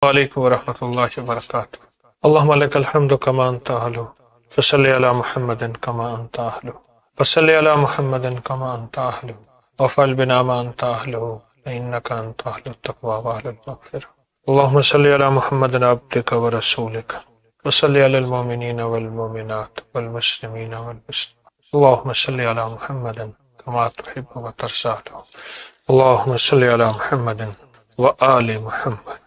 وعلیکم ورحمۃ اللہ وبرکاتہ۔ اللہم لک الحمد کما انت اہلہ فصلی علی محمد کما انت اہلہ فصلی علی محمد کما انت اہلہ وفعل بنا ما انت اہلہ انک انت اہل التقوی واہل المغفرہ۔ اللہم صلی علی محمد عبدک ورسولک وصلی علی المؤمنین والمؤمنات والمسلمین والمسلمات۔ اللہم صلی علی محمد کما تحب وترضى۔ اللہم صلی علی محمد وآل محمد۔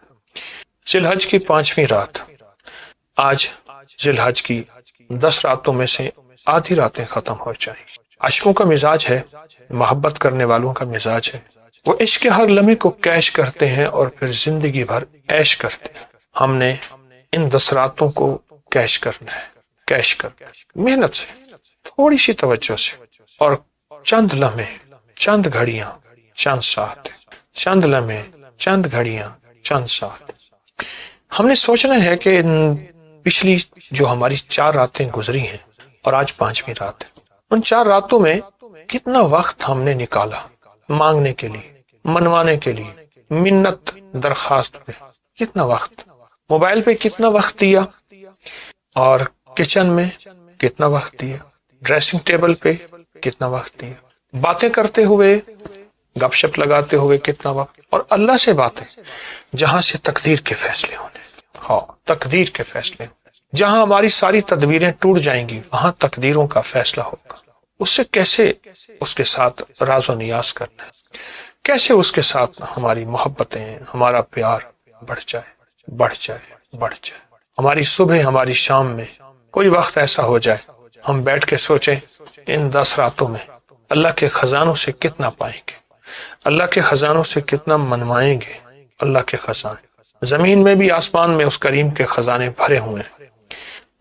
ذی الحج کی 5ویں رات۔ آج ذی الحج کی 10 راتوں میں سے آدھی راتیں ختم ہو جائیں۔ عاشقوں کا مزاج ہے، محبت کرنے والوں کا مزاج ہے، وہ عشق کے ہر لمحے کو کیش کرتے ہیں اور پھر زندگی بھر عیش کرتے ہیں۔ ہم نے ان 10 راتوں کو کیش کرنا ہے، کیش کرنا ہے، محنت سے، تھوڑی سی توجہ سے، اور چند لمحے، چند گھڑیاں، چند ساتھ، چند لمحے، چند گھڑیاں، چند ساتھ۔ ہم نے سوچنا ہے کہ پچھلی جو ہماری 4 راتیں گزری ہیں اور آج 5ویں رات ہے، ان 4 راتوں میں کتنا وقت ہم نے نکالا مانگنے کے لیے، منوانے کے لیے، منت درخواست پہ، کتنا وقت، موبائل پہ کتنا وقت دیا، اور کچن میں کتنا وقت دیا، ڈریسنگ ٹیبل پہ کتنا وقت دیا، باتیں کرتے ہوئے، گپ شپ لگاتے ہوئے کتنا وقت، اور اللہ سے باتیں جہاں سے تقدیر کے فیصلے ہونے، ہاں تقدیر کے فیصلے، جہاں ہماری ساری تدبیریں ٹوٹ جائیں گی وہاں تقدیروں کا فیصلہ ہوگا۔ اس سے کیسے اس کے ساتھ راز و نیاز کرنا ہے، کیسے اس کے ساتھ ہماری محبتیں، ہمارا پیار بڑھ جائے، بڑھ جائے، بڑھ جائے۔ ہماری صبح، ہماری شام میں کوئی وقت ایسا ہو جائے ہم بیٹھ کے سوچیں ان 10 راتوں میں اللہ کے خزانوں سے کتنا پائیں گے، اللہ کے خزانوں سے کتنا منوائیں گے۔ اللہ کے خزانے، زمین میں بھی آسمان میں اس کریم کے خزانے بھرے ہوئے ہیں،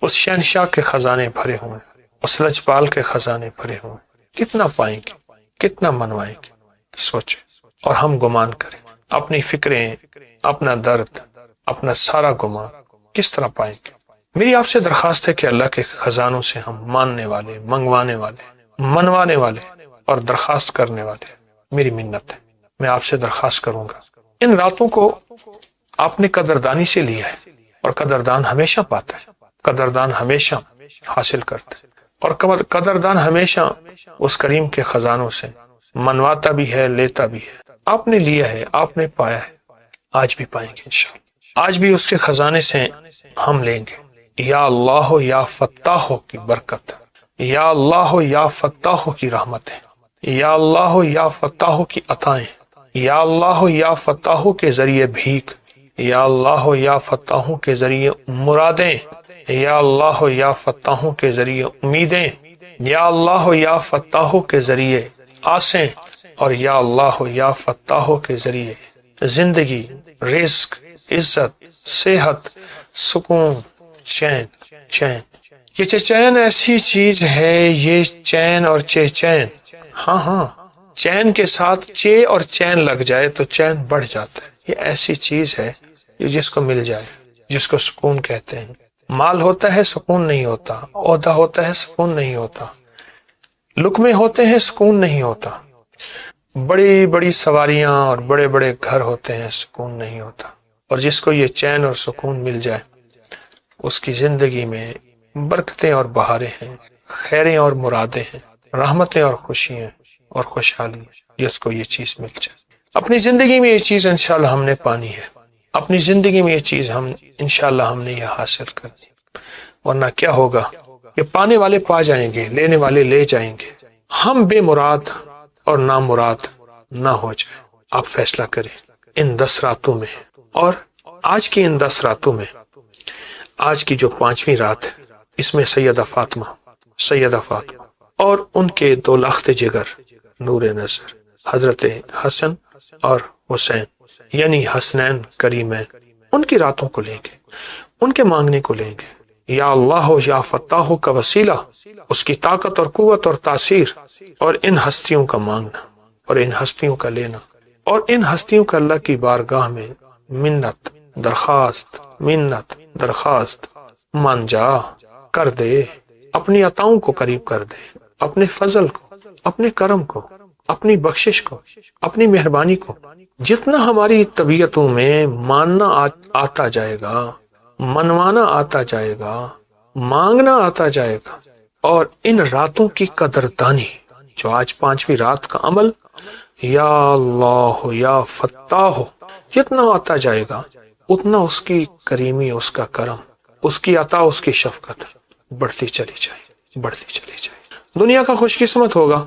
اس شہنشاہ کے خزانے بھرے ہوئے ہیں، اس لجپال کے خزانے بھرے ہوئے ہیں۔ کتنا پائیں گے، کتنا منوائیں گے، سوچیں اور ہم گمان کریں، اپنی فکریں، اپنا درد، اپنا سارا گمان کس طرح پائیں گے۔ میری آپ سے درخواست ہے کہ اللہ کے خزانوں سے ہم ماننے والے، منگوانے والے، منوانے والے اور درخواست کرنے والے، میری منت ہے، میں آپ سے درخواست کروں گا ان راتوں کو آپ نے قدردانی سے لیا ہے، اور قدردان ہمیشہ پاتا ہے، قدردان ہمیشہ حاصل کرتا ہے، اور قدردان ہمیشہ اس کریم کے خزانوں سے منواتا بھی ہے، لیتا بھی ہے۔ آپ نے لیا ہے، آپ نے پایا ہے، آج بھی پائیں گے انشاءاللہ، آج بھی اس کے خزانے سے ہم لیں گے۔ یا اللہ یا فتاح کی برکت، یا اللہ یا فتاح کی رحمتیں، یا اللہ یا فتاح کی عطائیں، یا اللہ یا فتاح کے ذریعے بھیک، یا اللہ یا فتاح کے ذریعے مرادیں، یا اللہ یا فتاح کے ذریعے امیدیں، یا اللہ یا فتاح کے ذریعے آسیں، اور یا اللہ یا فتاح کے ذریعے زندگی، رزق، عزت، صحت، سکون، چین، چین۔ یہ چین ایسی چیز ہے، یہ چین اور چین، ہاں ہاں، چین کے ساتھ چے اور چین لگ جائے تو چین بڑھ جاتا ہے۔ یہ ایسی چیز ہے جس کو مل جائے، جس کو سکون کہتے ہیں۔ مال ہوتا ہے سکون نہیں ہوتا، عہدہ ہوتا ہے سکون نہیں ہوتا، لقمے ہوتے ہیں سکون نہیں ہوتا، بڑی بڑی سواریاں اور بڑے بڑے گھر ہوتے ہیں سکون نہیں ہوتا۔ اور جس کو یہ چین اور سکون مل جائے اس کی زندگی میں برکتیں اور بہاریں ہیں، خیریں اور مرادیں ہیں، رحمتیں اور خوشیاں اور خوشحالی، جس کو یہ چیز مل جائے۔ اپنی زندگی میں یہ چیز انشاءاللہ ہم نے پانی ہے، اپنی زندگی میں یہ چیز انشاءاللہ ہم نے یہ حاصل کرنی، ورنہ کیا ہوگا، یہ پانے والے پا جائیں گے، لینے والے لے جائیں گے، ہم بے مراد اور نامراد نہ ہو جائیں۔ آپ فیصلہ کریں ان 10 راتوں میں، اور آج کی ان 10 راتوں میں، آج کی جو 5ویں رات ہے اس میں سیدہ فاطمہ اور ان کے 2 لاخت جگر نور نظر حضرت حسن اور حسین، یعنی حسنین کریمین، ان کی راتوں کو لیں گے، ان کے مانگنے کو لیں گے۔ یا اللہ یا فتاح کا وسیلہ، اس کی طاقت اور قوت اور تاثیر، اور ان ہستیوں کا مانگنا اور ان ہستیوں کا لینا، اور ان ہستیوں کا اللہ کی بارگاہ میں منت درخواست، منت درخواست، مان جا، کر دے، اپنی عطاؤں کو قریب کر دے، اپنے فضل کو، اپنے کرم کو، اپنی بخشش کو، اپنی مہربانی کو جتنا ہماری طبیعتوں میں ماننا آتا جائے گا، منوانا آتا جائے گا، مانگنا آتا جائے گا، اور ان راتوں کی قدردانی، جو آج 5ویں رات کا عمل یا اللہ یا فتاح جتنا آتا جائے گا، اتنا اس کی کریمی، اس کا کرم، اس کی عطا، اس کی شفقت بڑھتی چلی جائے، بڑھتی چلی جائے۔ دنیا کا خوش قسمت ہوگا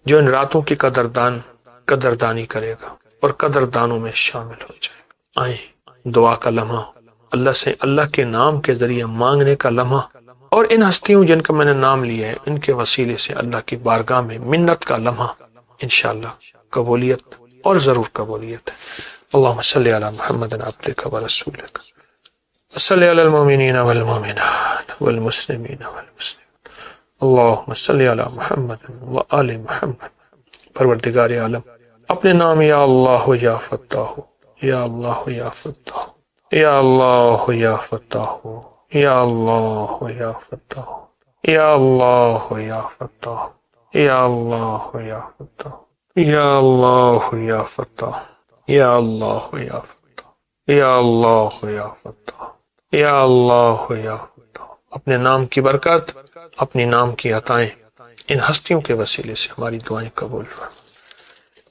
جو ان راتوں کی قدردانی کرے گا اور قدردانوں میں شامل ہو جائے گا۔ آئیں دعا کا لمحہ، اللہ سے اللہ کے نام کے ذریعے مانگنے کا لمحہ، اور ان ہستیوں جن کا میں نے نام لیا ہے ان کے وسیلے سے اللہ کی بارگاہ میں منت کا لمحہ، انشاءاللہ قبولیت اور ضرور قبولیت ہے۔ اللہم صلی علی محمد عبدک و رسولک، صلی علی المؤمنین والمؤمنات والمسلمین والمسلمات، اللہم صلی علی محمد و آل محمد۔ پروردگار عالم، اپنے نام یا اللہ یا فتاح، یا اللہ یا فتاح، یا اللہ یا فتاح، یا اللہ یا فتاح، یا اللہ یا فتاح، یا اللہ یا فتاح، یا اللہ یا فتاح، یا اللہ یا فتاح، یا اللہ یا فتاح، یا اللہ یا فتاح۔ اپنے نام کی برکت، اپنی نام کی عطائیں ان ہستیوں کے وسیلے سے ہماری دعائیں قبول فرما،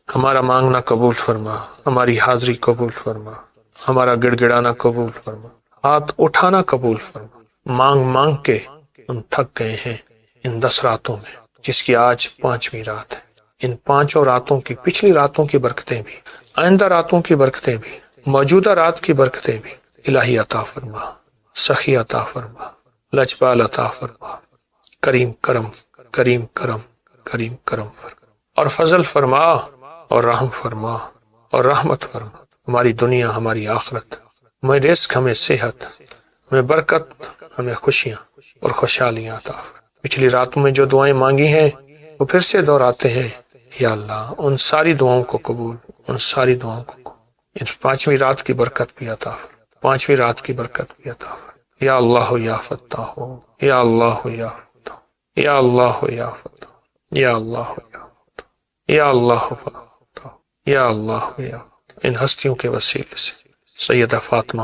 ہمارا مانگنا قبول فرما، ہماری حاضری قبول فرما، ہمارا گڑ گڑانا قبول فرما، ہاتھ اٹھانا قبول فرما۔ مانگ مانگ کے ہم تھک گئے ہیں ان 10 راتوں میں، جس کی آج 5ویں رات ہے۔ ان 5 راتوں کی، پچھلی راتوں کی برکتیں بھی، آئندہ راتوں کی برکتیں بھی، موجودہ رات کی برکتیں بھی الہی عطا فرما، سخی عطا فرما، لجپال عطا فرما، کریم کرم، کریم کرم، کریم کرم فرما، اور فضل فرما، اور رحم فرما، اور رحمت فرما۔ ہماری دنیا، ہماری آخرت، ہمیں رزق، ہمیں صحت، ہمیں برکت، ہمیں خوشیاں اور خوشحالیاں عطا فرما۔ پچھلی راتوں میں جو دعائیں مانگی ہیں وہ پھر سے دہراتے ہیں، یا اللہ ان ساری دعاؤں کو قبول، ان ساری دعاؤں کو قبول، ان 5ویں رات کی برکت بھی عطا فرما، 5ویں رات کی برکت بھی عطا فرما۔ یا اللہ یا فتاح، یا اللہ یا فتاح، یا اللہ یا فتاح، یا اللہ یا فتاح، یا اللہ فتاح، یا اللہ یا فتاح۔ ان ہستیوں کے وسیلے سے سیدہ فاطمہ،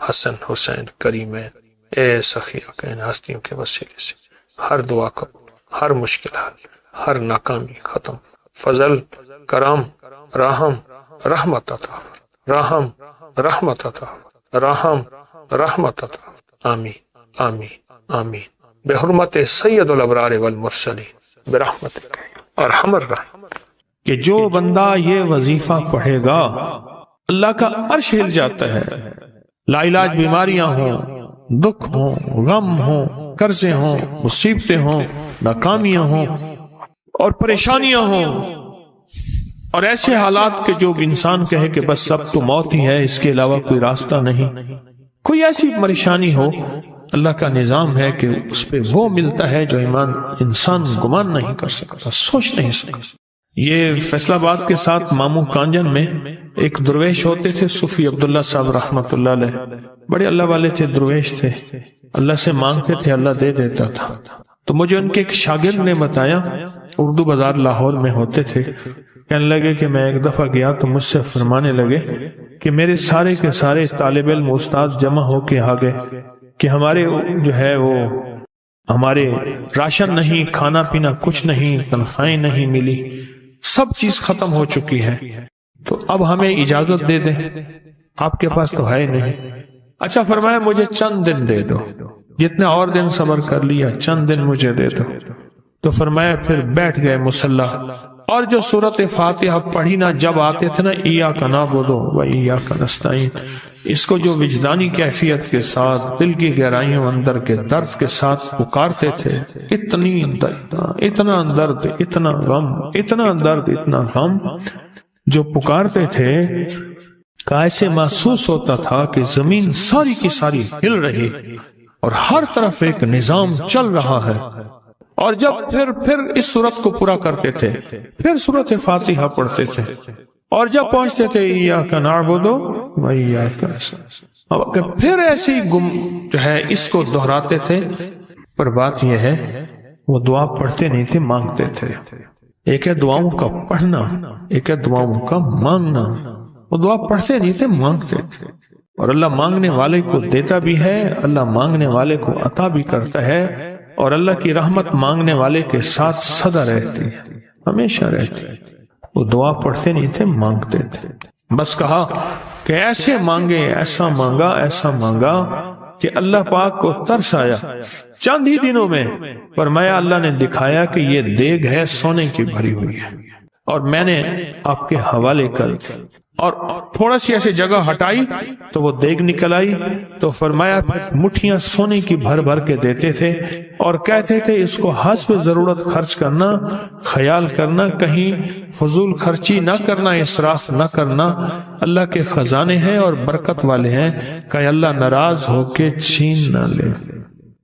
حسن، حسین، کریمین، اے سخیہ، ان ہستیوں کے وسیلے سے ہر دعا قبول، ہر مشکل حل، ہر ناکامی ختم، فضل، کرم، رحم، رحمت عطا فرما، رحم، رحمت عطا فرما، رحم، رحمت عطا فرما۔ آمین آمین آمین، بحرمت سید الابرار والمرسلین، برحمتک ارحم الراحمین۔ کہ جو بندہ یہ وظیفہ پڑھے گا اللہ کا عرش ہل جاتا ہے، لا علاج بیماریاں ہوں، دکھ ہوں، غم ہوں، قرضے ہوں، مصیبتیں ہوں، ناکامیاں ہوں اور پریشانیاں ہوں، اور ایسے حالات کہ جو انسان کہے کہ بس سب تو موت ہی ہے، اس کے علاوہ کوئی راستہ نہیں، کوئی ایسی پریشانی ہو، اللہ کا نظام ہے کہ اس پہ وہ ملتا ہے جو ایمان انسان گمان نہیں کر سکتا، سوچ نہیں سکتا۔ یہ فیصل آباد کے ساتھ مامو کانجن میں ایک درویش ہوتے تھے، صوفی عبداللہ صاحب رحمۃ اللہ علیہ، بڑے اللہ والے تھے، درویش تھے، اللہ سے مانگتے تھے، اللہ دے دیتا تھا۔ تو مجھے ان کے ایک شاگرد نے بتایا، اردو بازار لاہور میں ہوتے تھے، کہنے لگے کہ میں ایک دفعہ گیا تو مجھ سے فرمانے لگے کہ میرے سارے کے سارے طالب علم استاد جمع ہو کے آ گئے کہ ہمارے جو ہے وہ ہمارے راشن نہیں، کھانا پینا کچھ نہیں، تنخواہیں نہیں ملی، سب چیز ختم ہو چکی ہے، تو اب ہمیں اجازت دے دیں، آپ کے پاس تو ہے نہیں۔ اچھا فرمایا مجھے چند دن دے دو، جتنے اور دن صبر کر لیا، چند دن مجھے دے دو۔ تو فرمایا پھر بیٹھ گئے مصلی، اور جو سورۃ فاتحہ پڑھی نا جب آتے تھے نا، ایاک نعبد و ایاک نستعین، اس کو جو وجدانی کیفیت کے ساتھ، دل کی گہرائیوں اندر کے درد کے ساتھ پکارتے تھے، اتنا درد، اتنا غم، اتنا درد، اتنا غم جو پکارتے تھے کہ ایسے محسوس ہوتا تھا کہ زمین ساری کی ساری ہل رہی اور ہر طرف ایک نظام چل رہا ہے۔ اور جب پھر اس صورت کو پورا کرتے تھے، پھر سورۃ فاتحہ پڑھتے تھے، اور جب پہنچتے تھے ایاک نعبد و ایاک نستعین، پھر ایسے ہی جو ہے اس کو دہراتے تھے۔ پر بات یہ ہے وہ دعا پڑھتے نہیں تھے، مانگتے تھے۔ ایک ہے دعاؤں کا پڑھنا، ایک ہے دعاؤں کا مانگنا۔ وہ دعا پڑھتے نہیں تھے، مانگتے تھے، اور اللہ مانگنے والے کو دیتا بھی ہے، اللہ مانگنے والے کو عطا بھی کرتا ہے، اور اللہ کی رحمت مانگنے والے کے ساتھ سدا رہتی ہے، ہمیشہ رہتی ہے۔ وہ دعا پڑھتے نہیں تھے، مانگتے تھے۔ بس کہا کہ ایسے مانگے، ایسا مانگا، ایسا مانگا کہ اللہ پاک کو ترس آیا۔ چند ہی دنوں میں فرمایا اللہ نے دکھایا کہ یہ دیگ ہے، سونے کی بھری ہوئی ہے، اور میں نے آپ کے حوالے کر دی، اور تھوڑا سی ایسی جگہ ہٹائی تو وہ دیگ نکل آئی، تو فرمایا پھر مٹھیاں سونے کی بھر بھر کے دیتے تھے، اور کہتے تھے اس کو حسب ضرورت خرچ کرنا، خیال کرنا، کہیں فضول خرچی نہ کرنا، اسراف نہ کرنا، اللہ کے خزانے ہیں اور برکت والے ہیں، کہیں اللہ ناراض ہو کے چھین نہ لے،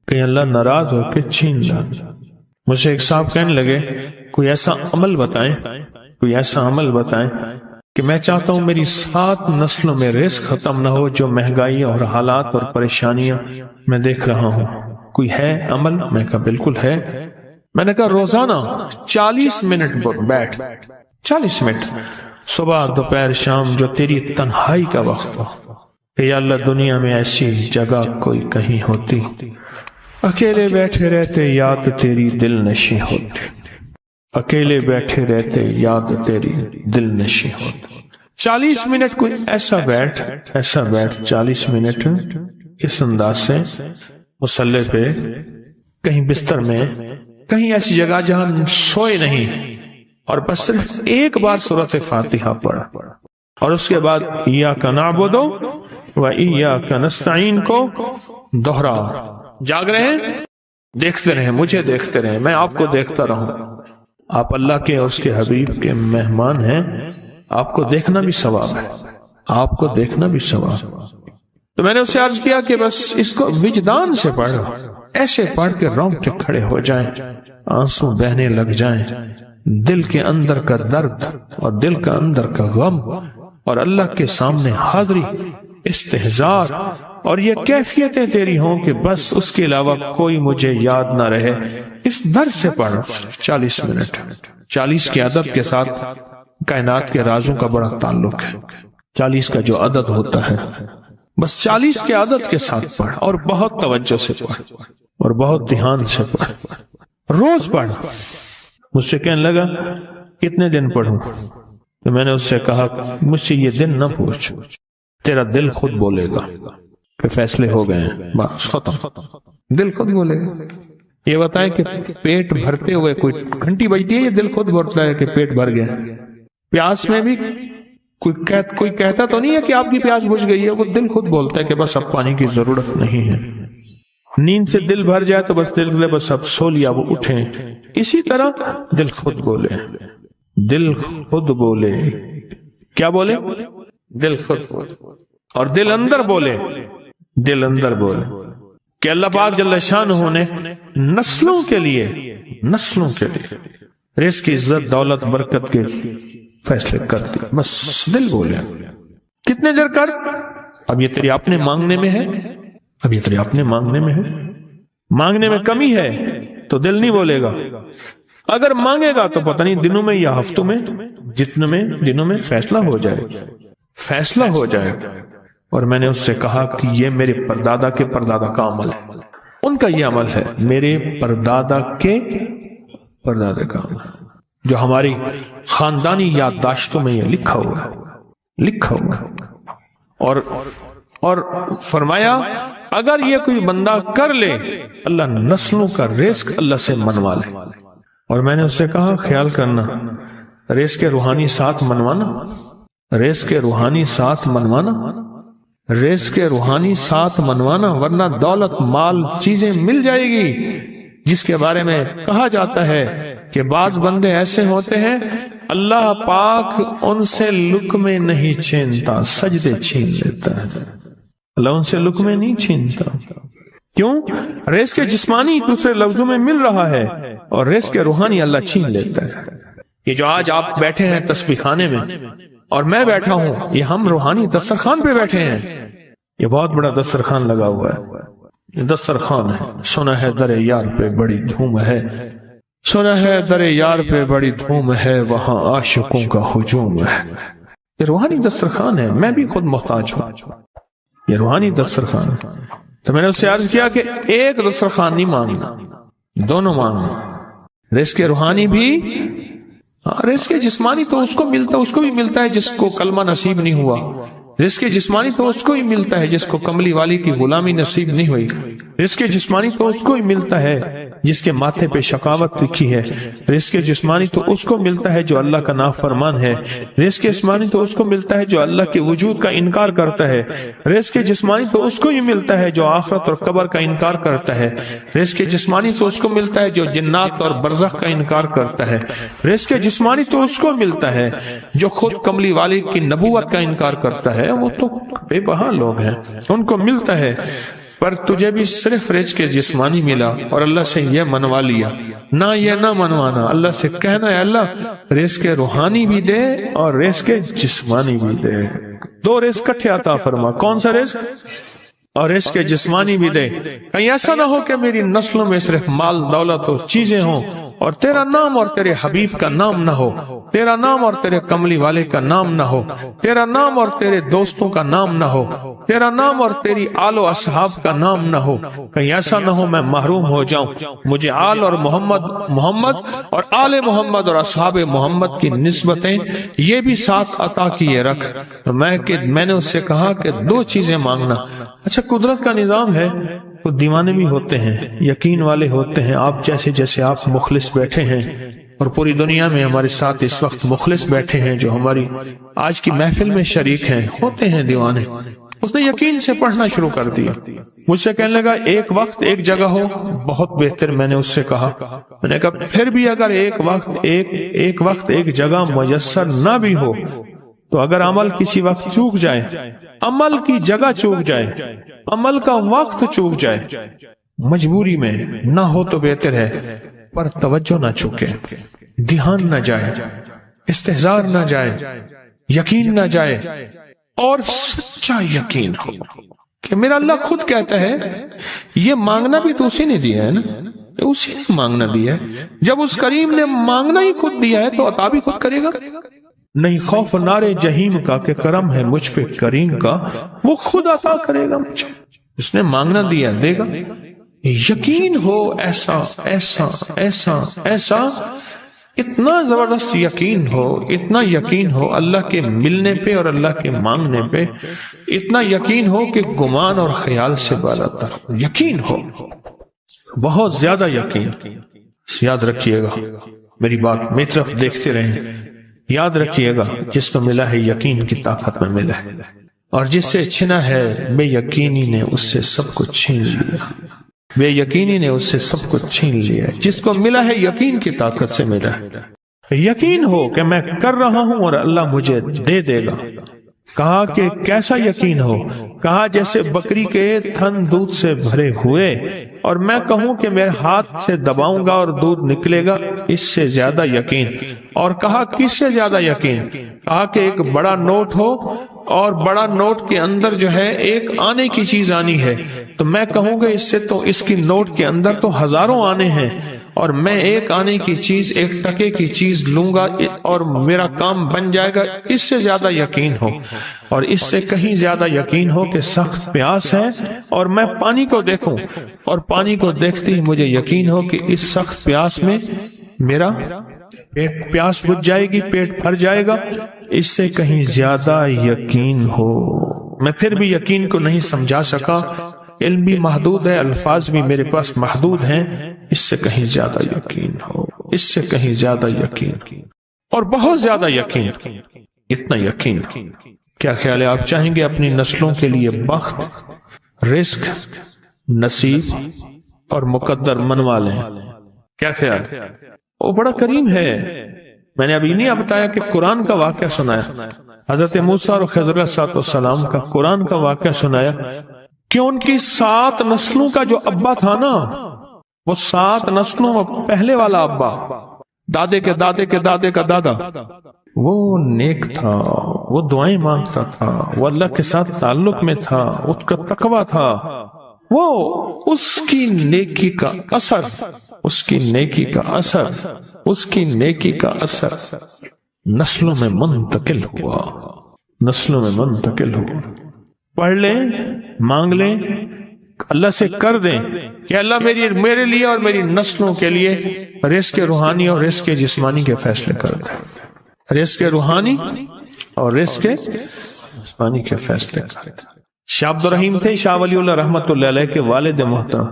کہیں اللہ ناراض ہو کے چھین نہ لے۔ مجھ سے ایک صاحب کہنے لگے کوئی ایسا عمل بتائیں، کوئی ایسا عمل بتائیں کہ میں چاہتا ہوں میری 7 نسلوں میں رزق ختم نہ ہو، جو مہنگائی اور حالات اور پریشانیاں میں دیکھ رہا ہوں، کوئی ہے عمل؟ میں کہا بالکل ہے۔ میں نے کہا روزانہ 40 منٹ بیٹھ، 40 منٹ صبح دوپہر شام، جو تیری تنہائی کا وقت ہو، کہ یا اللہ دنیا میں ایسی جگہ کوئی کہیں ہوتی، اکیلے بیٹھے رہتے یاد تیری دل نشیں ہوتی، اکیلے بیٹھے رہتے یاد تیری دل نشیں ہوتی۔ 40 منٹ کوئی ایسا بیٹھ 40 منٹ اس انداز سے مصلی پہ، کہیں بستر میں، کہیں ایسی جگہ جہاں سوئے نہیں، اور بس صرف ایک بار سورۃ فاتحہ پڑھا، اور اس کے بعد ایاک نعبد و ایاک نستعین کو دوہرا۔ جاگ رہے ہیں، دیکھتے رہیں، مجھے دیکھتے رہیں، میں آپ کو دیکھتا رہوں۔ آپ اللہ کے اور اس کے حبیب کے مہمان ہیں، آپ کو دیکھنا بھی ثواب ہے، آپ کو دیکھنا بھی ثواب۔ تو میں نے اسے عرض کیا کہ بس اس کو وجدان سے پڑھو، ایسے پڑھ کے رونگٹے کھڑے ہو جائیں، آنسو بہنے لگ جائیں، دل کے اندر کا درد اور دل کا اندر کا غم، اور اللہ کے سامنے حاضری، استحضار، اور یہ کیفیتیں تیری ہوں کہ بس اس کے علاوہ کوئی مجھے یاد نہ رہے۔ اس درد سے پڑھ 40 منٹ۔ 40 کے عدد کے ساتھ کائنات کے رازوں کا بڑا تعلق ہے۔ 40 کا جو عدد ہوتا ہے، بس 40 کے عدد کے ساتھ پڑھ، اور بہت توجہ سے پڑھ، اور بہت دھیان سے پڑھ، روز پڑھ۔ مجھ سے کہنے لگا کتنے دن پڑھوں؟ تو میں نے اس سے کہا مجھ سے یہ دن نہ پوچھ، تیرا دل خود بولے گا کہ فیصلے ہو گئے ہیں، بس ختم، دل خود بولے گا۔ یہ بتائیں کہ پیٹ بھرتے ہوئے کوئی گھنٹی بجتی ہے، یہ دل خود بولتا ہے کہ پیٹ بھر گیا۔ پیاس میں بھی کوئی کہتا تو نہیں ہے کہ آپ کی پیاس بجھ گئی ہے، وہ دل خود بولتا ہے کہ بس اب پانی کی ضرورت نہیں ہے۔ نیند سے دل بھر جائے تو بس دل بولے بس اب سو لیا، وہ اٹھیں۔ اسی طرح دل خود بولے، دل خود بولے، کیا بولے؟ دل خود بولے، اور دل اندر بولے، دل اندر بولے کہ اللہ پاک جل شانہ نے نسلوں کے لیے رزق کی عزت، دولت، برکت کے فیصلے کر دی، بس دل بولے۔ کتنے دیر کر؟ اب یہ تیری اپنے مانگنے میں ہے، اب یہ تیری اپنے مانگنے میں ہے۔ مانگنے میں کمی ہے تو دل نہیں بولے گا، اگر مانگے گا تو پتہ نہیں دنوں میں یا ہفتوں میں، جتنے میں دنوں میں فیصلہ ہو جائے۔ اور میں نے اس سے کہا کہ یہ میرے پردادا کے پردادا کا عمل ہے، ان کا یہ عمل ہے، میرے پردادا کے پردادا کا عمل، جو ہماری خاندانی یادداشتوں میں یہ لکھا ہوا ہے۔ اور فرمایا اگر یہ کوئی بندہ کر لے، اللہ نسلوں کا رزق اللہ سے منوا لے۔ اور میں نے اس سے کہا خیال کرنا، رزق کے روحانی ساتھ منوانا، رزق کے روحانی ساتھ منوانا، رزق کے روحانی ساتھ منوانا، ورنہ دولت، مال، چیزیں مل جائے گی جس کے بارے میں کہا جاتا ہے کہ بعض بندے ایسے ہوتے ہیں اللہ پاک ان سے لقمے نہیں چھینتا، سجدے چھین لیتا ہے۔ اللہ ان سے لقمے نہیں چھینتا، کیوں؟ رزق جسمانی دوسرے لفظوں میں مل رہا ہے، اور رزق روحانی اللہ چھین لیتا ہے۔ یہ جو آج آپ بیٹھے ہیں تسبیح خانے میں اور میں بیٹھا ہوں، یہ ہم روحانی دسترخوان پہ بیٹھے ہیں۔ یہ بہت بڑا دسترخوان لگا ہوا ہے، یہ دسترخوان ہے۔ سنا ہے در یار پہ بڑی دھوم ہے، سنا ہے در یار پہ بڑی دھوم ہے، وہاں عاشقوں کا ہجوم ہے۔ یہ روحانی دسترخوان ہے، میں بھی خود محتاج ہوں، یہ روحانی دسترخوان ہے۔ تو میں نے اس سے عرض کیا کہ ایک دسترخوان نہیں مانگنا، دونوں مانگنا، رزق روحانی بھی، رزق جسمانی تو اس کو بھی ملتا ہے جس کو کلمہ نصیب نہیں ہوا، رزق جسمانی تو اس کو ہی ملتا ہے جس کو کملی والی کی غلامی نصیب نہیں ہوئی، رزق جسمانی تو اس کو ہی ملتا ہے جس کے ماتھے پہ شقاوت لکھی ہے، رزق جسمانی تو اس کو ملتا ہے جو اللہ کا نافرمان ہے، رزق جسمانی تو اس کو ملتا ہے جو اللہ کے وجود کا انکار کرتا ہے، رزق جسمانی تو اس کو ہی ملتا ہے جو آخرت اور قبر کا انکار کرتا ہے، رزق جسمانی تو اس کو ملتا ہے جو جنات اور برزخ کا انکار کرتا ہے، رزق جسمانی تو اس کو ملتا ہے جو خود کملی والی کی نبوت کا انکار کرتا ہے، وہ تو بے بہا لوگ ہیں، ان کو ملتا ہے، پر تجھے بھی صرف رزق جسمانی ملا اور اللہ سے یہ منوا لیا، نہ یہ نہ منوانا، اللہ سے کہنا ہے اللہ رزق روحانی بھی دے اور رزق جسمانی بھی دے، دو رزق کٹھے عطا فرما، کون سا رزق؟ اور رزق جسمانی بھی دے، کہیں ایسا نہ ہو کہ میری نسلوں میں صرف مال دولت اور چیزیں ہوں اور تیرا نام اور تیرے حبیب کا نام نہ ہو، تیرا نام اور تیرے کملی والے کا نام نہ ہو، تیرا نام اور تیرے دوستوں کا نام نہ ہو، تیرا نام اور تیری آل و اصحاب کا نام نہ ہو، کہیں ایسا نہ ہو میں محروم ہو جاؤں، مجھے آل اور محمد اور آل محمد اور اصحاب محمد کی نسبتیں یہ بھی ساتھ عطا کیے رکھ۔ میں نے اس سے کہا کہ دو چیزیں مانگنا۔ اچھا، قدرت کا نظام ہے، وہ دیوانے بھی ہوتے ہیں، یقین والے ہوتے ہیں، آپ جیسے آپ مخلص بیٹھے ہیں، اور پوری دنیا میں ہمارے ساتھ اس وقت مخلص بیٹھے ہیں جو ہماری آج کی محفل میں شریک ہیں، ہوتے ہیں دیوانے۔ اس نے یقین سے پڑھنا شروع کر دیا، مجھ سے کہنے لگا ایک وقت ایک جگہ ہو، بہت بہتر۔ میں نے اس سے کہا، میں نے کہا پھر بھی اگر ایک وقت ایک جگہ میسر نہ بھی ہو تو اگر عمل کسی وقت چوک جائے، عمل کی جگہ چوک جائے، عمل کا وقت چوک جائے، مجبوری میں نہ ہو تو بہتر ہے، پر توجہ نہ چوکے، دھیان نہ جائے، استحضار نہ جائے، یقین نہ جائے، اور سچا یقین ہو کہ میرا اللہ خود کہتا ہے یہ مانگنا بھی تو اسی نے دیا ہے نا، اسی نے مانگنا دیا ہے، جب اس کریم نے مانگنا ہی خود دیا ہے تو عطا بھی خود کرے گا۔ نہیں خوف نارے جہیم کا کہ کرم ہے مجھ پہ کریم کا، وہ خود عطا کرے گا مجھے، اس نے مانگنا دیا دے گا۔ یقین ہو ایسا ایسا ایسا ایسا، اتنا زبردست یقین ہو، اتنا یقین ہو اللہ کے ملنے پہ اور اللہ کے مانگنے پہ، اتنا یقین ہو کہ گمان اور خیال سے بالاتر یقین ہو، بہت زیادہ یقین۔ یاد رکھیے گا میری بات، میری طرف دیکھتے رہیں، یاد رکھیے گا جس کو ملا ہے یقین کی طاقت میں ملا ہے، اور جس سے چھنا ہے بے یقینی نے اس سے سب کچھ چھین لیا، بے یقینی نے اس سے سب کچھ چھین لیا، جس کو ملا ہے یقین کی طاقت سے ملا ہے۔ یقین ہو کہ میں کر رہا ہوں اور اللہ مجھے دے دے گا۔ کہا کہ کیسا یقین ہو؟ کہا جیسے بکری کے تھن دودھ سے بھرے ہوئے اور میں کہوں کہ میرے ہاتھ سے دباؤں گا اور دودھ نکلے گا، اس سے زیادہ یقین۔ اور کہا کس سے زیادہ یقین؟ کہا کہ ایک بڑا نوٹ ہو اور بڑا نوٹ کے اندر جو ہے ایک آنے کی چیز آنی ہے، تو میں کہوں گا اس سے تو اس کی نوٹ کے اندر تو ہزاروں آنے ہیں، اور میں ایک آنے کی چیز، ایک ٹکے کی چیز لوں گا اور میرا کام بن جائے گا۔ اس سے زیادہ یقین ہو، اور اس سے کہیں زیادہ یقین ہو کہ سخت پیاس ہے اور میں پانی کو دیکھوں، اور پانی کو دیکھتے ہی مجھے یقین ہو کہ اس سخت پیاس میں میرا پیاس بجھ جائے گی، پیٹ بھر جائے گا۔ اس سے کہیں زیادہ یقین ہو۔ میں پھر بھی یقین کو نہیں سمجھا سکا، علم بھی محدود ہے، الفاظ بھی میرے پاس محدود ہیں۔ اس سے کہیں زیادہ یقین ہو، اس سے کہیں زیادہ یقین، اور بہت زیادہ یقین، اتنا یقین۔ کیا خیال ہے؟ آپ چاہیں گے اپنی نسلوں کے لیے بخت، رزق، نصیب اور مقدر منوا لیں؟ کیا خیال؟ وہ بڑا کریم ہے۔ میں نے ابھی نہیں بتایا کہ قرآن کا واقعہ سنایا، حضرت موسیٰ اور خضر علیہ السلام کا قرآن کا واقعہ سنایا کہ ان کی 7 نسلوں کا جو ابا تھا نا، وہ 7 نسلوں میں پہلے والا ابا، دادے کے دادے کے دادے کا دادا، وہ نیک تھا، وہ دعائیں مانگتا تھا، وہ اللہ کے ساتھ تعلق میں تھا، اس کا تقوی تھا، وہ اس کی نیکی کا اثر، اس کی نیکی کا اثر، اس کی نیکی کا اثر نسلوں میں منتقل ہوا۔ نسلوں میں منتقل ہو. پڑھ لیں، مانگ لیں، اللہ سے کر دیں کہ اللہ میرے لیے اور میری نسلوں کے لیے رزق روحانی اور رزق جسمانی کے فیصلے کر دیں. رزق روحانی اور رزق جسمانی کے فیصلے کر دیں. شاہ عبد الرحیم تھے شاہ ولی اللہ رحمۃ اللہ علیہ کے والد محترم.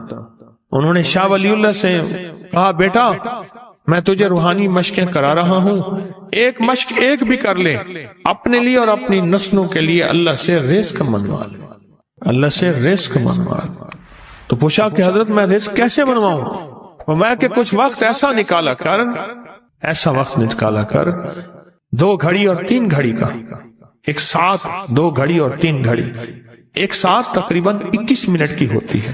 انہوں نے شاہ ولی اللہ سے کہا بیٹا میں تجھے روحانی مشقیں کرا رہا ہوں، ایک مشق ایک بھی کر لے، اپنے لیے اور اپنی نسلوں کے لیے اللہ سے رزق منوا لے، اللہ سے رزق منوا لے. تو پوچھا کہ حضرت میں رزق کیسے منواؤں؟ فرمایا کہ کچھ وقت ایسا نکالا کر 2 گھڑی اور 3 گھڑی کا، ایک ساتھ 2 گھڑی اور 3 گھڑی، ایک ساتھ تقریباً 21 منٹ کی ہوتی ہے،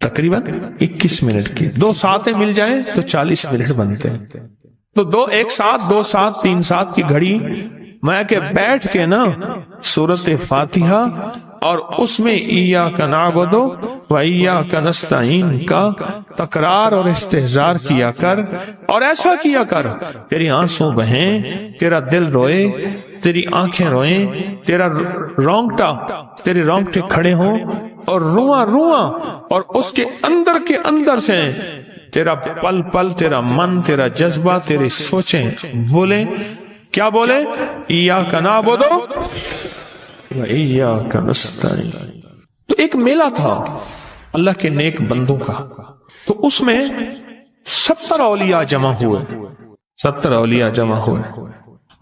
تقریباً 21 منٹ کی. 2 ساعتیں مل جائیں تو 40 منٹ بنتے ہیں. تو ایک ساتھ 2 ساتھ 3 ساتھ کی گھڑی میں کہ بیٹھ کے نا سورۃ فاتحہ اور اس میں ایاک نعبد و ایاک نستعین کا تکرار اور استحضار کیا کر، اور ایسا کیا کر تیری آنسوں بہیں، تیرا دل روئے، تیری آنکھیں روئیں، تیرے رونگٹے کھڑے ہوں اور رواں اور اس کے اندر سے تیرا پل پل، تیرا من، تیرا جذبہ، تیری سوچیں بولیں. کیا بولے؟ ایاک نعبد و ایاک نستعین. تو ایک میلہ تھا اللہ کے نیک بندوں کا، تو اس میں 70 اولیاء جمع ہوئے.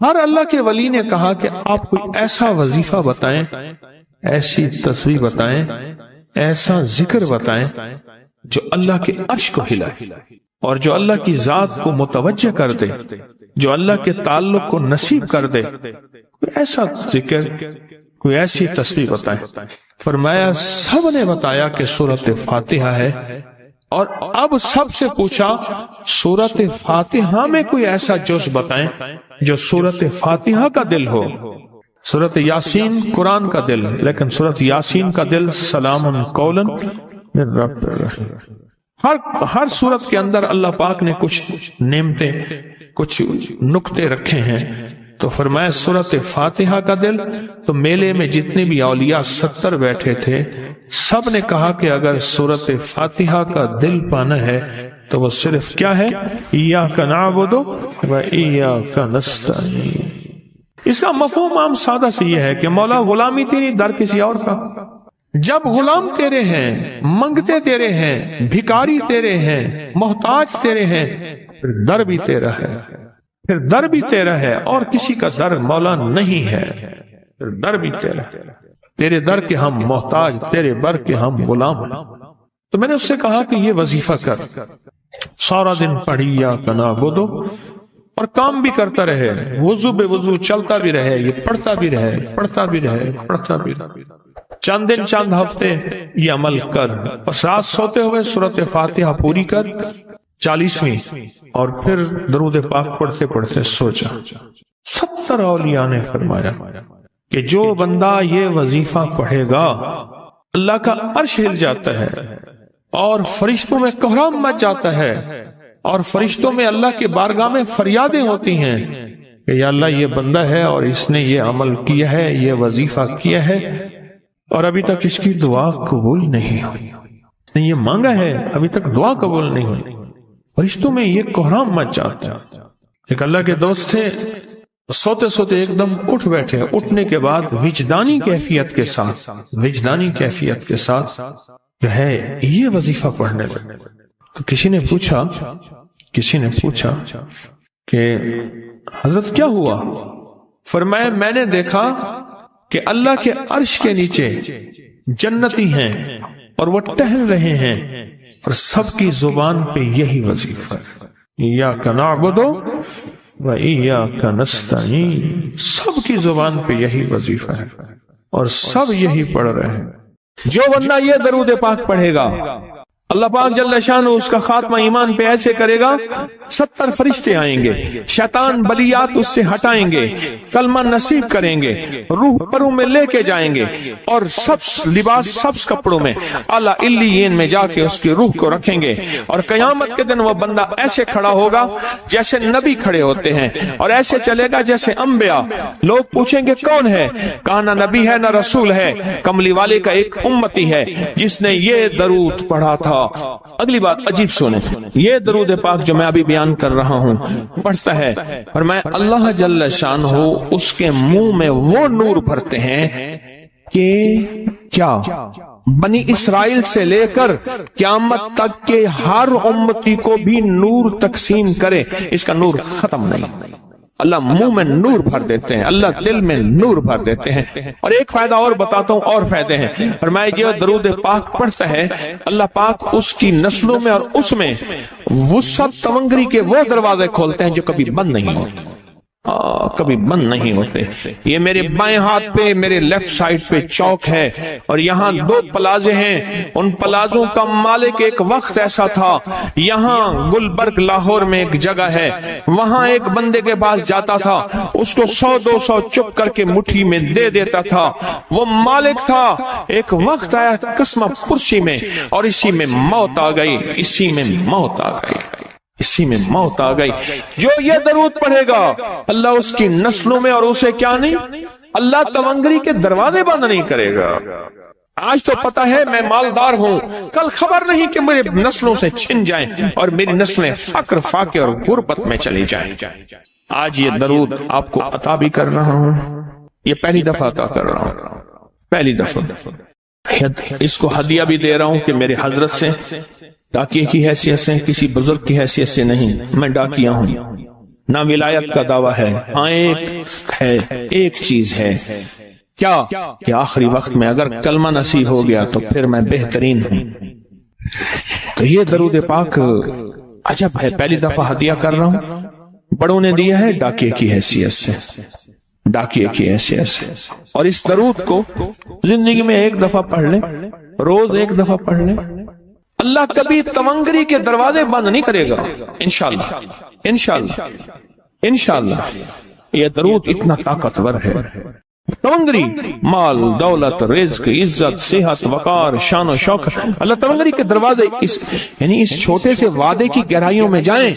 ہر اللہ کے ولی نے کہا کہ آپ کوئی ایسا وظیفہ بتائیں، ایسی تسبیح بتائیں، ایسا ذکر بتائیں جو اللہ کے عرش کو ہلائے اور جو اللہ کی ذات کو متوجہ کر دے، جو اللہ کے تعلق کو نصیب کر دے. کوئی ایسا ذکر، کوئی ایسی تسبیح بتائیں. فرمایا سب نے بتایا کہ سورۃ فاتحہ ہے، اور اب سب سے پوچھا سورۃ فاتحہ میں کوئی ایسا جوش بتائیں جو سورۃ فاتحہ کا دل ہو. سورۃ یاسین قرآن کا دل، لیکن سورۃ یاسین کا دل سلام قولا من رب الرحیم. ہر سورت کے اندر اللہ پاک نے کچھ نعمتیں، کچھ نقطے رکھے ہیں. تو فرمایا سورۃ فاتحہ کا دل. تو میلے میں جتنے بھی اولیاء 70 بیٹھے تھے، سب نے کہا کہ اگر سورۃ فاتحہ کا دل پانا ہے تو وہ صرف کیا ہے؟ ایاک نعبد و ایاک نستعین. اس کا مفہوم عام سادہ سے یہ ہے کہ مولا غلامی تیری در کسی اور کا. جب غلام تیرے ہیں، منگتے تیرے ہیں، بھکاری تیرے ہیں، محتاج تیرے ہیں، پھر در بھی تیرا ہے اور کسی کا در مولا نہیں ہے. پھر در بھی تیرے در کے ہم محتاج، تیرے بر کے ہم غلام. تو میں نے اس سے کہا کہ یہ وظیفہ کر، سارا دن پڑھی ایاک نعبد اور کام بھی کرتا رہے، وضو بے وضو چلتا بھی رہے، یہ پڑھتا بھی رہے. چند دن چند ہفتے یہ عمل کر، اور رات سوتے ہوئے سورۃ فاتحہ پوری کر 40ویں، اور پھر درود پاک پڑھتے پڑھتے سو جا. 70 اولیاء نے فرمایا کہ جو بندہ یہ وظیفہ پڑھے گا اللہ کا عرش ہل جاتا ہے اور فرشتوں میں کوہرام مچ جاتا ہے، اور فرشتوں میں اللہ کے بارگاہ میں فریادیں ہوتی ہیں کہ یا اللہ یہ بندہ ہے اور اس نے یہ عمل کیا ہے، یہ وظیفہ کیا ہے، اور ابھی تک اس کی دعا قبول نہیں ہوئی، اس نے یہ مانگا ہے ابھی تک دعا قبول نہیں ہوئی. فرشتوں میں یہ کوہرام مچ جاتا. ایک اللہ کے دوست تھے، سوتے سوتے ایک دم اٹھ بیٹھے. اٹھنے کے بعد وجدانی کیفیت کے ساتھ جو ہے یہ وظیفہ پڑھنے لگے. تو کسی نے پوچھا کہ حضرت کیا ہوا؟ فرمایا میں نے دیکھا کہ اللہ کے عرش کے نیچے جنتی ہیں اور وہ ٹہل رہے ہیں، اور سب کی زبان پہ یہی وظیفہ ہے، ایاک نعبد و ایاک نستعین. سب کی زبان پہ یہی وظیفہ ہے اور سب یہی پڑھ رہے ہیں. جو بندہ یہ درود پاک پڑھے گا اللہ پاک جل شانہ اس کا خاتمہ ایمان پہ ایسے کرے گا 70 فرشتے آئیں گے، شیطان بلیات اس سے ہٹائیں گے، کلمہ نصیب کریں گے، روح پروں میں لے کے جائیں گے اور سبز لباس سبز کپڑوں میں اعلیٰ علیین میں جا کے اس کی روح کو رکھیں گے، اور قیامت کے دن وہ بندہ ایسے کھڑا ہوگا جیسے نبی کھڑے ہوتے ہیں، اور ایسے چلے گا جیسے انبیاء۔ لوگ پوچھیں گے کون ہے؟ کہا نہ نبی ہے نہ رسول ہے، کملی والے کا ایک امتی ہے جس نے یہ درود پڑھا تھا۔ اگلی بات عجیب سنیں، یہ درود پاک جو میں ابھی بیان کر رہا ہوں پڑھتا ہے اور میں اللہ جل شانہ اس کے منہ میں وہ نور بھرتے ہیں کہ کیا بنی اسرائیل سے لے کر قیامت تک کے ہر امتی کو بھی نور تقسیم کرے، اس کا نور ختم نہیں۔ اللہ منہ میں نور بھر دیتے ہیں، اللہ دل میں نور بھر دیتے ہیں۔ اور ایک فائدہ اور بتاتا ہوں، اور فائدے ہیں۔ فرمایا جو درود پاک پڑھتا ہے اللہ پاک اس کی نسلوں میں اور اس میں وسعت تونگری کے وہ دروازے کھولتے ہیں جو کبھی بند نہیں ہوتے، کبھی بند نہیں ہوتے۔ یہ میرے بائیں ہاتھ پہ میرے لیفٹ سائڈ پہ چوک ہے اور یہاں 2 پلازے ہیں، ان پلازوں کا مالک ایک وقت ایسا تھا، یہاں گلبرگ لاہور میں ایک جگہ ہے، وہاں ایک بندے کے پاس جاتا تھا، اس کو 100-200 چپ کر کے مٹھی میں دے دیتا تھا، وہ مالک تھا۔ ایک وقت آیا قسمہ پرسی میں اور اسی میں موت آ گئی، اسی میں موت آ گئی، اسی میں موت آ گئی۔ جو یہ درود پڑھے گا اللہ اس کی نسلوں میں اور اسے کیا نہیں، اللہ تونگری کے دروازے بند نہیں کرے گا۔ آج تو پتہ ہے میں مالدار ہوں، کل خبر نہیں کہ میرے نسلوں سے چھن جائیں اور میری نسلیں فقر فاقے اور غربت میں چلی جائیں۔ آج یہ درود آپ کو عطا بھی کر رہا ہوں، یہ پہلی دفعہ عطا کر رہا ہوں، پہلی دفعہ اس کو ہدیہ بھی دے رہا ہوں کہ میرے حضرت سے، ڈاکیے کی حیثیت سے، کسی بزرگ کی حیثیت سے نہیں، میں ڈاکیہ ہوں، نہ ولایت کا دعویٰ ہے، ہاں ایک چیز ہے، کیا کہ آخری وقت میں اگر کلمہ نصیب ہو گیا تو پھر میں بہترین ہوں۔ تو یہ درود پاک عجب ہے، پہلی دفعہ ہدیہ کر رہا ہوں، بڑوں نے دیا ہے ڈاکیے کی حیثیت سے، ڈاکیے کی حیثیت سے۔ اور اس درود کو زندگی میں ایک دفعہ پڑھ لیں، روز ایک دفعہ پڑھ لیں، اللہ کبھی تونگری کے دروازے بند نہیں کرے گا، انشاءاللہ انشاءاللہ انشاءاللہ۔ یہ درود اتنا طاقتور ہے، تونگری مال دولت رزق عزت صحت وقار شان و شوکت، اللہ تونگری کے دروازے یعنی اس چھوٹے سے وعدے کی گہرائیوں میں جائیں،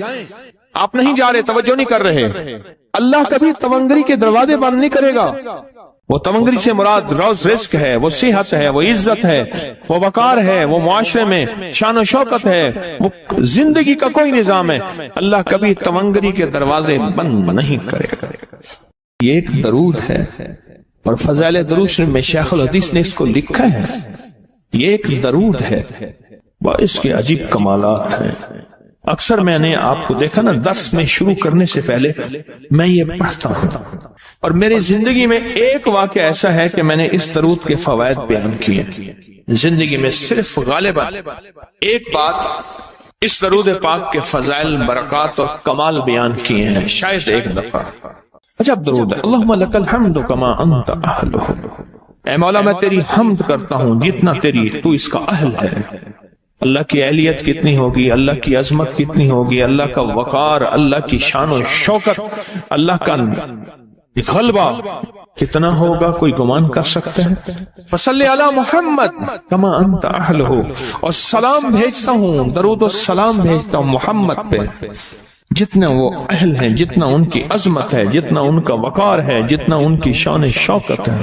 آپ نہیں جا رہے، توجہ نہیں کر رہے، اللہ کبھی تونگری کے دروازے بند نہیں کرے گا۔ وہ تونگری سے مراد روز رزق ہے، وہ صحت ہے، وہ عزت ہے، وہ وقار ہے، وہ معاشرے میں شان و شوکت ہے، وہ زندگی کا کوئی نظام ہے، اللہ کبھی تونگری کے دروازے بند نہیں کرے گا۔ یہ ایک درود ہے اور فضائل درود شریف میں شیخ الحدیث نے اس کو لکھا ہے، یہ ایک درود ہے، اس کے عجیب کمالات ہیں۔ اکثر میں نے آپ کو دیکھا نا، درس میں شروع کرنے سے پہلے میں یہ پڑھتا ہوں، اور میری زندگی میں ایک واقعہ ایسا ہے کہ میں نے اس درود کے فوائد بیان کیے، زندگی میں صرف غالباً ایک بات اس درود پاک کے فضائل برکات اور کمال بیان کیے ہیں، شاید ایک دفعہ۔ عجب درود ہے، اللہم لک الحمد کما انت اہلہ، اے مولا میں تیری حمد کرتا ہوں جتنا تو اس کا اہل ہے۔ اللہ کی اہلیت کتنی ہوگی، اللہ کی عظمت کتنی ہوگی، اللہ کا وقار، اللہ کی شان و شوکت، اللہ کا غلبہ کتنا ہوگا، کوئی گمان کر سکتا ہے؟ فصلی علی محمد کما انت اہلہ، اور سلام بھیجتا ہوں، درود و سلام بھیجتا ہوں محمد پہ جتنا وہ اہل ہیں، جتنا ان کی عظمت ہے، جتنا ان کا وقار ہے، جتنا ان کی شان شوکت ہے۔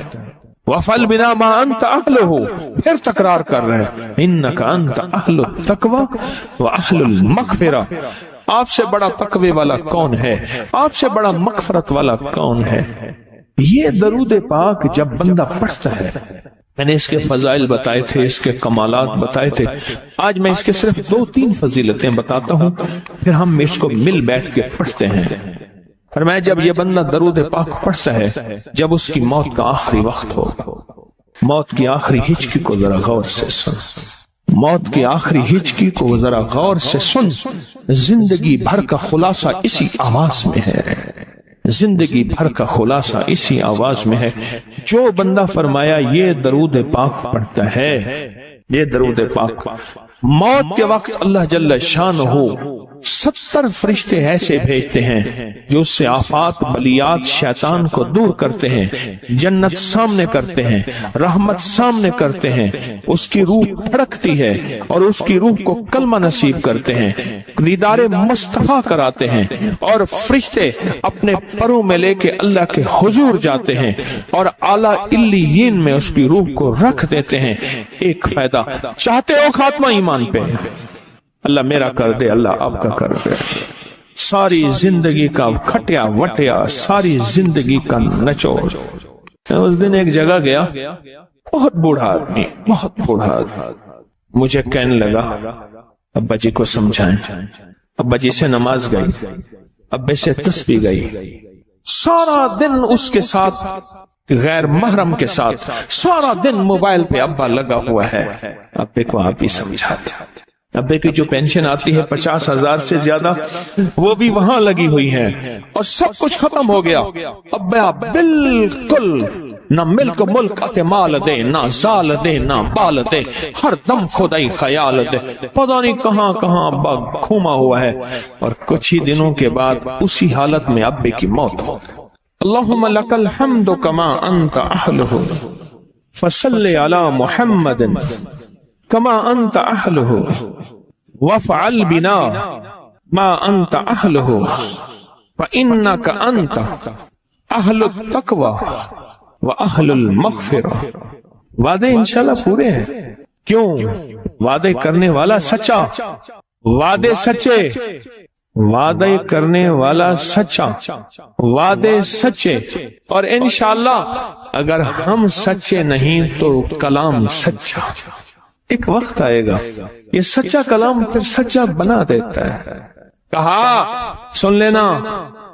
وَفَعَلْ بِنَا مَا أَنْتَ أَهْلُهُ، پھر تکرار کر رہے ہیں، إِنَّكَ أَنْتَ أَهْلُ التَّقْوَى وَأَهْلُ الْمَغْفِرَةِ، آپ سے بڑا تقوی والا کون ہے، آپ سے بڑا مغفرت والا کون ہے۔ یہ درود پاک جب بندہ پڑھتا ہے، میں نے اس کے فضائل بتائے تھے، اس کے کمالات بتائے تھے، آج میں اس کے صرف 2-3 فضیلتیں بتاتا ہوں، پھر ہم اس کو مل بیٹھ کے پڑھتے ہیں۔ فرمایا جب یہ بندہ درود پاک پڑھتا ہے، جب اس کی موت کا آخری وقت ہو، موت کی آخری ہچکی کو ذرا غور سے سن، موت کی آخری ہچکی کو ذرا غور سے سن، زندگی بھر کا خلاصہ اسی آواز میں ہے، زندگی بھر کا خلاصہ اسی آواز میں ہے۔ جو بندہ فرمایا یہ درود پاک پڑھتا ہے، یہ درود پاک موت کے وقت اللہ جل شانہ 70 فرشتے ایسے بھیجتے ہیں جو اس سے آفات بلیات شیطان کو دور کرتے ہیں، جنت سامنے کرتے ہیں، رحمت سامنے کرتے ہیں، اس کی روح پھڑکتی ہے اور اس کی روح کو کلمہ نصیب کرتے ہیں، دیدار مصطفیٰ کراتے ہیں، اور فرشتے اپنے پروں میں لے کے اللہ کے حضور جاتے ہیں اور اعلیٰ علیین میں اس کی روح کو رکھ دیتے ہیں۔ ایک فائدہ چاہتے ہو خاتمہ ایمان پہ، اللہ میرا کر دے، اللہ آپ کا کر دے، ساری زندگی کا کھٹیا وٹیا، ساری زندگی کا نچوڑ۔ اس دن ایک جگہ گیا، بہت بوڑھا آدمی، بہت بوڑھا آدمی، مجھے کہنے لگا ابا جی کو سمجھائیں۔ ابا جی سے نماز گئی، ابے سے تسبیح گئی، سارا دن اس کے ساتھ غیر محرم کے ساتھ، سارا دن موبائل پہ ابا لگا ہوا ہے۔ ابے کو آپ ہی سمجھاتے، ابے کی جو پینشن آتی ہے 50,000 سے زیادہ، وہ بھی وہاں لگی ہوئی ہے اور سب کچھ ختم ہو گیا۔ ابا بالکل نہ ملک ملک مال دے، نہ زال دے، نہ بال دے، ہر دم خدائی خیال دے، پتہ نہیں کہاں کہاں ابا گھوما ہوا ہے۔ اور کچھ ہی دنوں کے بعد اسی حالت میں ابے کی موت ہو۔ اللہم لک الحمد کما انت اہلہ فصلی علی محمد کما انت اہلہ وافعل بنا ما انت اہلہ فانک انت اہل التقوی واہل المغفرہ۔ وعدے انشاءاللہ پورے ہیں، کیوں؟ وعدے کرنے والا سچا، وعدے سچے، وعدے کرنے والا سچا، وعدے سچے، اور انشاءاللہ اگر ہم سچے نہیں تو کلام سچا۔ ایک وقت آئے گا یہ سچا کلام پھر سچا بنا دیتا ہے۔ کہا سن لینا،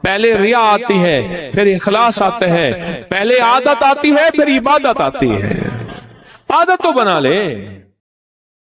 پہلے ریا آتی ہے، پھر اخلاص آتا ہے، پہلے عادت آتی ہے، پھر عبادت آتی ہے۔ عادت تو بنا لے،